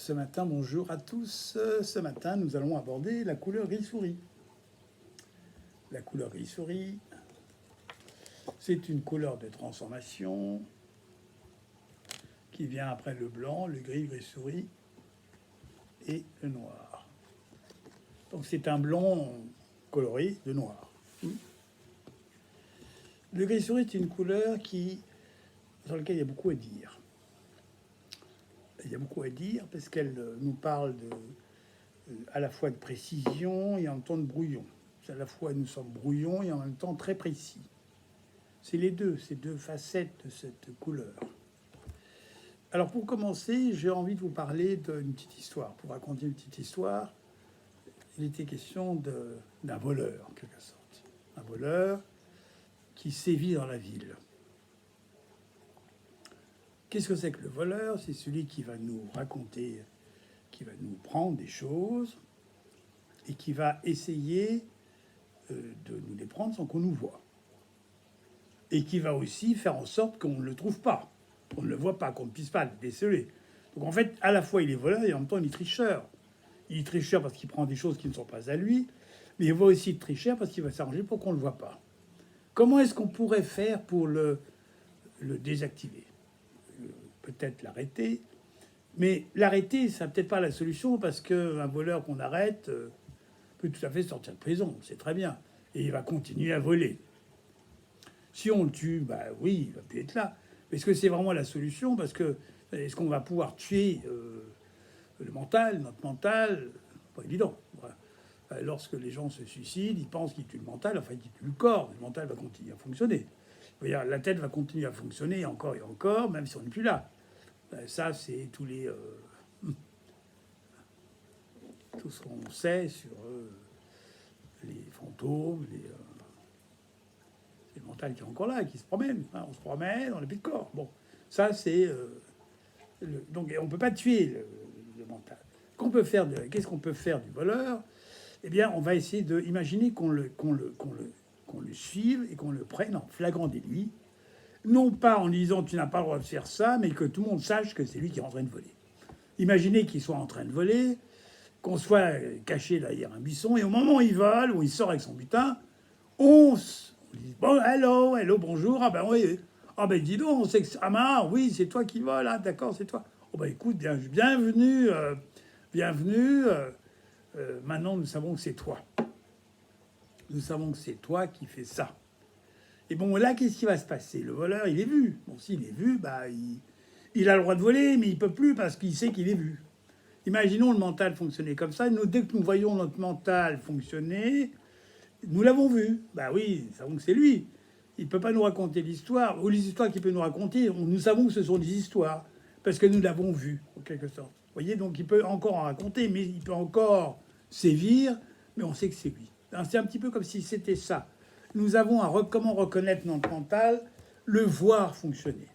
Ce matin, bonjour à tous. Ce matin, nous allons aborder la couleur gris-souris. La couleur gris-souris, c'est une couleur de transformation qui vient après le blanc, le gris, le gris-souris et le noir. Donc c'est un blanc coloré de noir. Le gris-souris est une couleur sur laquelle il y a beaucoup à dire. Il y a beaucoup à dire parce qu'elle nous parle à la fois de précision et en même temps de brouillon. À la fois nous sommes brouillons et en même temps très précis. C'est les deux, ces deux facettes de cette couleur. Alors pour commencer, j'ai envie de vous parler d'une petite histoire. Pour raconter une petite histoire, il était question d'un voleur, en quelque sorte. Un voleur qui sévit dans la ville. Qu'est-ce que c'est que le voleur? C'est celui qui va nous raconter, qui va nous prendre des choses et qui va essayer de nous les prendre sans qu'on nous voie. Et qui va aussi faire en sorte qu'on ne le trouve pas, qu'on ne le voit pas, qu'on ne puisse pas le déceler. Donc en fait, à la fois il est voleur et en même temps il est tricheur. Il est tricheur parce qu'il prend des choses qui ne sont pas à lui, mais il va aussi être tricheur parce qu'il va s'arranger pour qu'on ne le voit pas. Comment est-ce qu'on pourrait faire pour le désactiver? Peut-être l'arrêter, mais l'arrêter, ça n'a peut-être pas la solution parce qu'un voleur qu'on arrête peut tout à fait sortir de prison, c'est très bien, et il va continuer à voler. Si on le tue, bah oui, il va plus être là. Mais est-ce que c'est vraiment la solution? Parce que est-ce qu'on va pouvoir tuer le mental, notre mental? Pas évident. Voilà. Lorsque les gens se suicident, ils pensent qu'ils tuent le mental, enfin ils tuent le corps. Le mental va continuer à fonctionner. La tête va continuer à fonctionner encore et encore, même si on n'est plus là. Ça, c'est tout ce qu'on sait sur les fantômes, le mental qui est encore là, qui se promène. Hein, on se promène, on n'a plus de corps. Bon, ça, c'est... donc, on ne peut pas tuer le mental. Qu'est-ce qu'on peut faire du voleur? Eh bien, on va essayer d'imaginer qu'on le suive et qu'on le prenne en flagrant délit. Non pas en disant tu n'as pas le droit de faire ça, mais que tout le monde sache que c'est lui qui est en train de voler. Imaginez qu'il soit en train de voler, qu'on soit caché derrière un buisson, et au moment où il vole, où il sort avec son butin, on dit bon, hello, bonjour, ah ben oui, ah ben dis donc, on sait que oui, c'est toi qui voles, ah d'accord, c'est toi. Oh ben écoute, bienvenue, maintenant nous savons que c'est toi. Nous savons que c'est toi qui fais ça. Et bon, là, qu'est-ce qui va se passer? Le voleur, il est vu. Bon, s'il est vu, bah, il a le droit de voler, mais il peut plus parce qu'il sait qu'il est vu. Imaginons le mental fonctionner comme ça. Nous, dès que nous voyons notre mental fonctionner, nous l'avons vu. Bah oui, nous savons que c'est lui. Il ne peut pas nous raconter l'histoire. Ou les histoires qu'il peut nous raconter, nous savons que ce sont des histoires. Parce que nous l'avons vu, en quelque sorte. Vous voyez, donc il peut encore en raconter, mais il peut encore sévir, mais on sait que c'est lui. C'est un petit peu comme si c'était ça. Nous avons comment reconnaître notre mental, le voir fonctionner.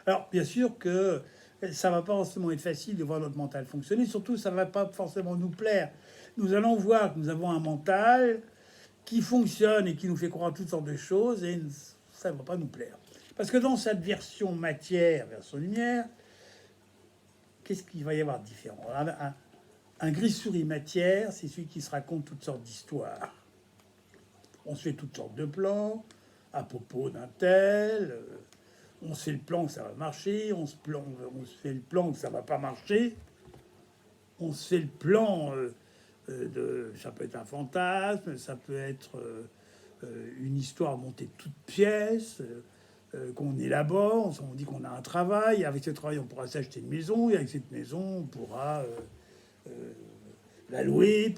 Alors, bien sûr que ça ne va pas forcément être facile de voir notre mental fonctionner, surtout ça ne va pas forcément nous plaire. Nous allons voir que nous avons un mental qui fonctionne et qui nous fait croire toutes sortes de choses, et ça ne va pas nous plaire. Parce que dans cette version matière, version lumière, qu'est-ce qu'il va y avoir de différent? Un gris-souris matière, c'est celui qui se raconte toutes sortes d'histoires. On se fait toutes sortes de plans à propos d'un tel. On se fait le plan que ça va marcher. On se fait le plan que ça va pas marcher. On se fait le plan ça peut être un fantasme, ça peut être une histoire montée de toutes pièces, qu'on élabore. On dit qu'on a un travail. Avec ce travail, on pourra s'acheter une maison. Et avec cette maison, on pourra la louer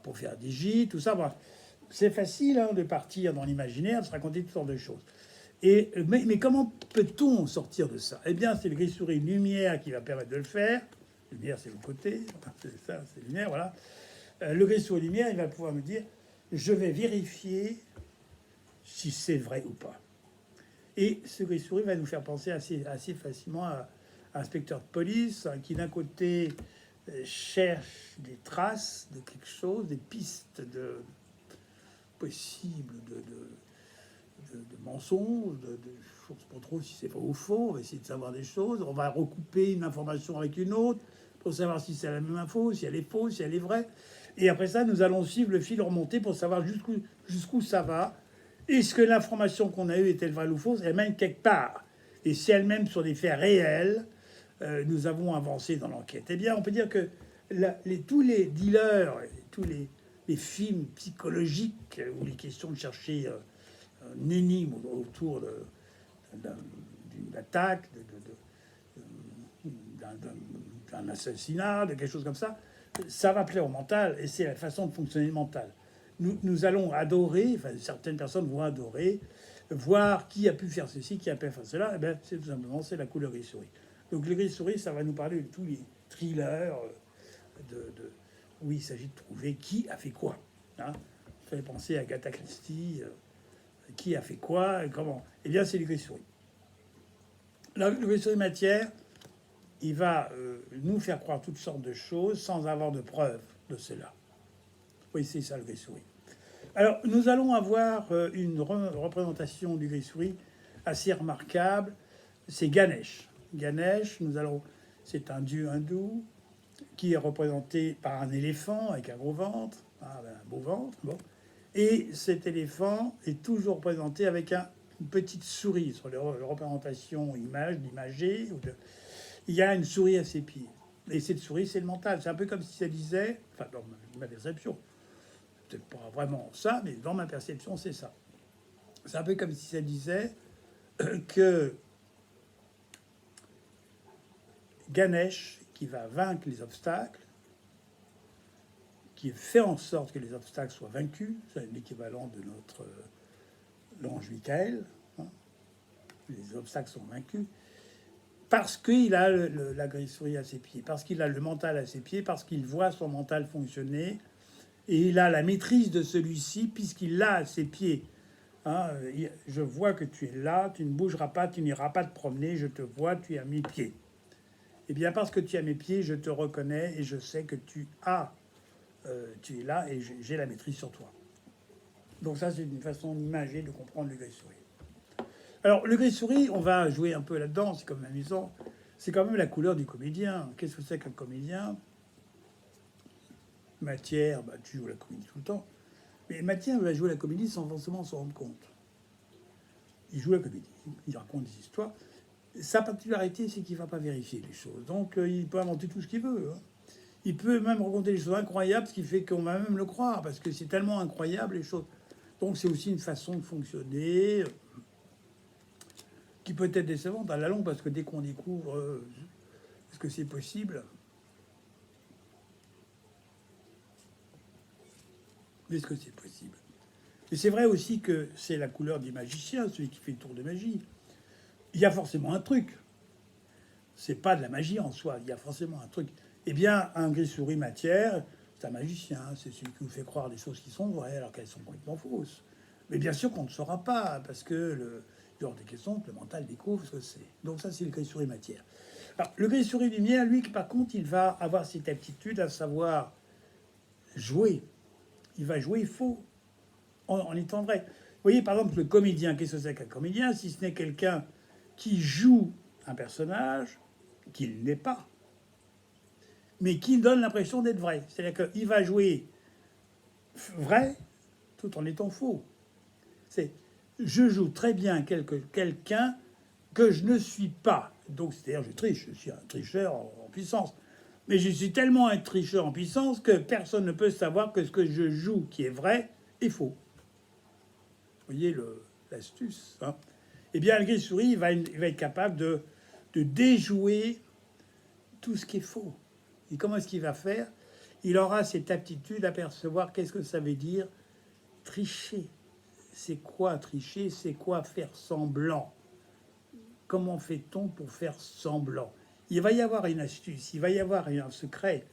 pour faire des gîtes, tout ça. Bref. C'est facile de partir dans l'imaginaire, de se raconter toutes sortes de choses. Mais comment peut-on sortir de ça? Eh bien, c'est le gris-souris lumière qui va permettre de le faire. Lumière, c'est le côté. C'est ça, c'est lumière, voilà. Le gris-souris lumière, il va pouvoir me dire, je vais vérifier si c'est vrai ou pas. Et ce gris-souris va nous faire penser assez facilement à un inspecteur de police qui, d'un côté, cherche des traces de quelque chose, des pistes possible de mensonges, je ne sais pas trop si c'est vrai ou faux, on va essayer de savoir des choses, on va recouper une information avec une autre, pour savoir si c'est la même info, si elle est fausse, si elle est vraie. Et après ça, nous allons suivre le fil remonté pour savoir jusqu'où ça va. Est-ce que l'information qu'on a eue est-elle vraie ou fausse? Elle mène quelque part. Et si elle mène sur des faits réels, nous avons avancé dans l'enquête. Eh bien, on peut dire que tous les dealers, tous les films psychologiques où il est question de chercher une énigme autour d'une attaque, d'un assassinat, de quelque chose comme ça, ça va plaire au mental et c'est la façon de fonctionner le mental. Nous allons adorer, enfin certaines personnes vont adorer, voir qui a pu faire ceci, qui a pu faire cela, et bien c'est tout simplement c'est la couleur gris-souris. Donc le gris-souris, ça va nous parler de tous les thrillers où il s'agit de trouver qui a fait quoi. Hein. Ça fait penser à Agatha Christie, qui a fait quoi et comment. Eh bien c'est le gris-souris. Le gris-souris matière, il va nous faire croire toutes sortes de choses sans avoir de preuves de cela. Oui, c'est ça le gris-souris. Alors, nous allons avoir une représentation du gris-souris assez remarquable. C'est Ganesh. Ganesh, c'est un dieu hindou qui est représenté par un éléphant avec un gros ventre, un beau ventre. Bon. Et cet éléphant est toujours représenté avec une petite souris sur les représentations d'imagé. Il y a une souris à ses pieds. Et cette souris, c'est le mental. C'est un peu comme si ça disait, enfin, dans ma perception, peut-être pas vraiment ça, mais dans ma perception, c'est ça. C'est un peu comme si ça disait que Ganesh, qui va vaincre les obstacles, qui fait en sorte que les obstacles soient vaincus, c'est l'équivalent de notre l'ange Michael, hein, les obstacles sont vaincus, parce qu'il a la gris-souris à ses pieds, parce qu'il a le mental à ses pieds, parce qu'il voit son mental fonctionner, et il a la maîtrise de celui-ci, puisqu'il l'a à ses pieds. Hein, je vois que tu es là, tu ne bougeras pas, tu n'iras pas te promener, je te vois, tu es à mes pieds. Eh bien, parce que tu es à mes pieds, je te reconnais et je sais que tu es là et j'ai la maîtrise sur toi. Donc ça, c'est une façon imagée de comprendre le gris-souris. Alors, le gris-souris, on va jouer un peu là-dedans, c'est quand même amusant. C'est quand même la couleur du comédien. Qu'est-ce que c'est qu'un comédien? Matière, bah, tu joues la comédie tout le temps. Mais Matière va jouer la comédie sans forcément s'en rendre compte. Il joue la comédie, il raconte des histoires. Sa particularité, c'est qu'il ne va pas vérifier les choses. Donc, il peut inventer tout ce qu'il veut. Hein. Il peut même raconter des choses incroyables, ce qui fait qu'on va même le croire, parce que c'est tellement incroyable, les choses. Donc, c'est aussi une façon de fonctionner qui peut être décevante à la longue, parce que dès qu'on découvre est-ce que c'est possible, est-ce que c'est possible? Et c'est vrai aussi que c'est la couleur des magiciens, celui qui fait le tour de magie. Il y a forcément un truc. C'est pas de la magie en soi, il y a forcément un truc. Eh bien, un gris-souris matière, c'est un magicien, c'est celui qui nous fait croire des choses qui sont vraies alors qu'elles sont complètement fausses. Mais bien sûr qu'on ne saura pas, parce que il y aura des questions que le mental découvre ce que c'est. Donc ça, c'est le gris-souris matière. Alors, le gris-souris lumière, lui, par contre, il va avoir cette aptitude à savoir jouer. Il va jouer faux en étant vrai. Vous voyez, par exemple, le comédien, qu'est-ce que c'est qu'un comédien si ce n'est quelqu'un qui joue un personnage qu'il n'est pas, mais qui donne l'impression d'être vrai. C'est-à-dire qu'il va jouer vrai tout en étant faux. C'est je joue très bien quelqu'un que je ne suis pas. Donc, c'est-à-dire je triche, je suis un tricheur en puissance. Mais je suis tellement un tricheur en puissance que personne ne peut savoir que ce que je joue qui est vrai est faux. Vous voyez l'astuce. Hein. Eh bien, le gris-souris, il va être capable de déjouer tout ce qui est faux. Et comment est-ce qu'il va faire? Il aura cette aptitude à percevoir qu'est-ce que ça veut dire tricher. C'est quoi tricher? C'est quoi faire semblant? Comment fait-on pour faire semblant? Il va y avoir une astuce, il va y avoir un secret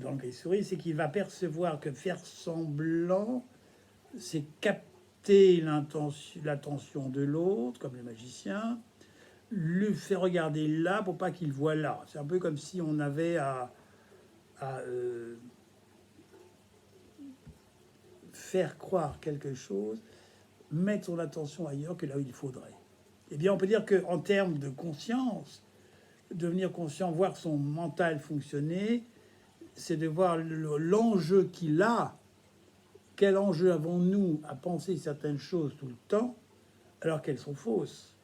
dans le gris-souris, c'est qu'il va percevoir que faire semblant, c'est capter l'attention de l'autre, comme les magiciens, lui faire regarder là pour pas qu'il voit là. C'est un peu comme si on avait à faire croire quelque chose, mettre son attention ailleurs que là où il faudrait. Eh bien, on peut dire qu'en termes de conscience, devenir conscient, voir son mental fonctionner, c'est de voir l'enjeu qu'il a. Quel enjeu avons-nous à penser certaines choses tout le temps alors qu'elles sont fausses?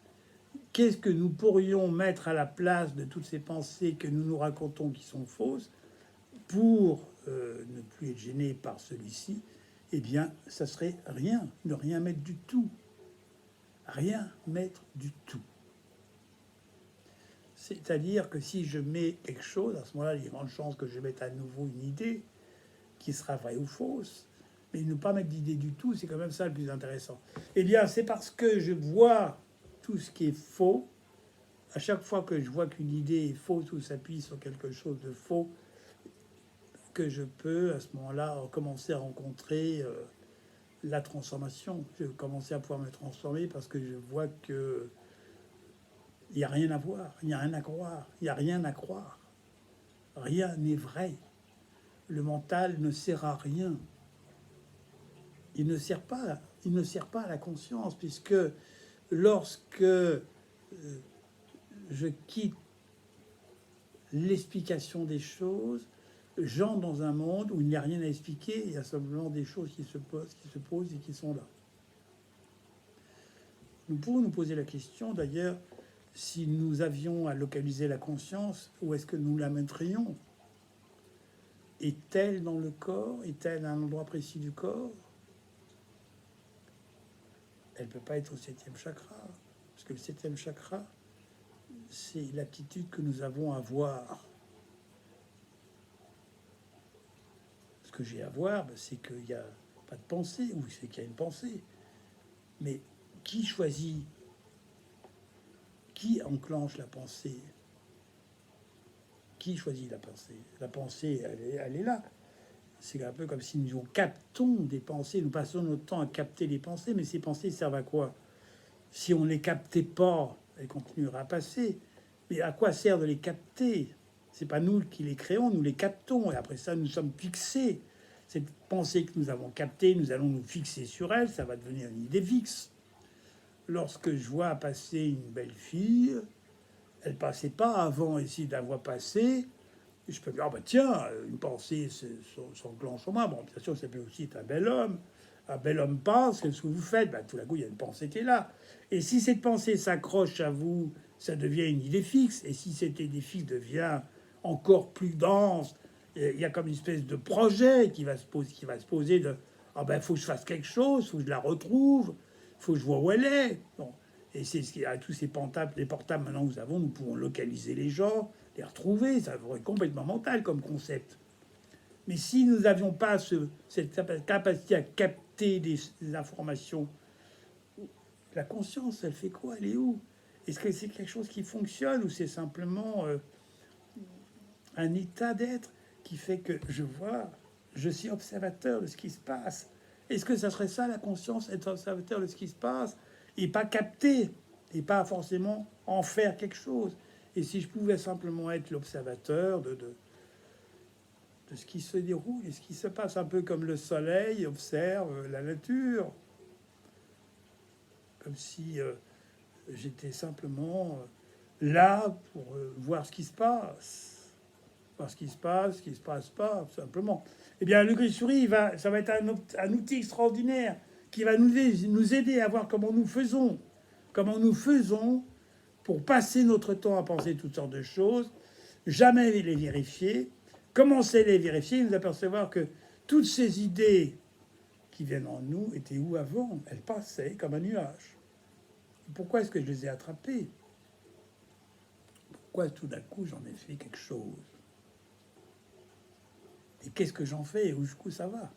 Qu'est-ce que nous pourrions mettre à la place de toutes ces pensées que nous nous racontons qui sont fausses pour ne plus être gêné par celui-ci? Eh bien, ça serait rien, ne rien mettre du tout. Rien mettre du tout. C'est-à-dire que si je mets quelque chose, à ce moment-là, il y a grande chance que je mette à nouveau une idée qui sera vraie ou fausse. Mais ne pas mettre d'idée du tout, c'est quand même ça le plus intéressant. Eh bien, c'est parce que je vois tout ce qui est faux. À chaque fois que je vois qu'une idée est fausse ou s'appuie sur quelque chose de faux, que je peux, à ce moment-là, commencer à rencontrer la transformation. Je vais commencer à pouvoir me transformer parce que je vois que il n'y a rien à voir, il n'y a rien à croire, il n'y a rien à croire. Rien n'est vrai. Le mental ne sert à rien. Il ne sert pas à la conscience, puisque lorsque je quitte l'explication des choses, j'entre dans un monde où il n'y a rien à expliquer, il y a simplement des choses qui se posent et qui sont là. Nous pouvons nous poser la question, d'ailleurs, si nous avions à localiser la conscience, où est-ce que nous la mettrions? Est-elle dans le corps? Est-elle à un endroit précis du corps? Elle ne peut pas être au 7e chakra, parce que le 7e chakra, c'est l'aptitude que nous avons à voir. Ce que j'ai à voir, c'est qu'il n'y a pas de pensée, ou c'est qu'il y a une pensée. Mais qui choisit? Qui enclenche la pensée? Qui choisit la pensée? La pensée, elle est là. C'est un peu comme si nous captons des pensées. Nous passons notre temps à capter les pensées, mais ces pensées servent à quoi? Si on ne les captait pas, elles continueraient à passer. Mais à quoi sert de les capter? C'est pas nous qui les créons, nous les captons. Et après ça, nous sommes fixés. Cette pensée que nous avons captée, nous allons nous fixer sur elle, ça va devenir une idée fixe. Lorsque je vois passer une belle fille, elle passait pas avant, et si je la vois passer, je peux me dire, ah bah tiens, une pensée s'enclenche en moi. Bon, bien sûr, ça peut aussi être un bel homme. Un bel homme passe, qu'est-ce que vous faites? Bah, tout à coup, il y a une pensée qui est là. Et si cette pensée s'accroche à vous, ça devient une idée fixe. Et si cette idée fixe devient encore plus dense, il y a comme une espèce de projet qui va se poser de, ah ben, faut que je fasse quelque chose, faut que je la retrouve, faut que je vois où elle est. Bon. Et c'est ce qui, avec tous ces portables, les portables maintenant que nous avons, nous pouvons localiser les gens, les retrouver. Ça va être complètement mental comme concept. Mais si nous n'avions pas cette capacité à capter des informations, la conscience, elle fait quoi? Elle est où? Est-ce que c'est quelque chose qui fonctionne ou c'est simplement un état d'être qui fait que je vois, je suis observateur de ce qui se passe? Est-ce que ça serait ça la conscience, être observateur de ce qui se passe et pas capter et pas forcément en faire quelque chose? Et si je pouvais simplement être l'observateur de ce qui se déroule et ce qui se passe, un peu comme le soleil observe la nature, comme si j'étais simplement là pour voir ce qui se passe, voir ce qui se passe pas, simplement. Eh bien, le gris-souris, ça va être un outil extraordinaire qui va nous aider à voir comment nous faisons pour passer notre temps à penser toutes sortes de choses, jamais les vérifier, commencer à les vérifier et nous apercevoir que toutes ces idées qui viennent en nous étaient où avant? Elles passaient comme un nuage. Pourquoi est-ce que je les ai attrapées? Pourquoi tout d'un coup j'en ai fait quelque chose? Et qu'est-ce que j'en fais et où ça va?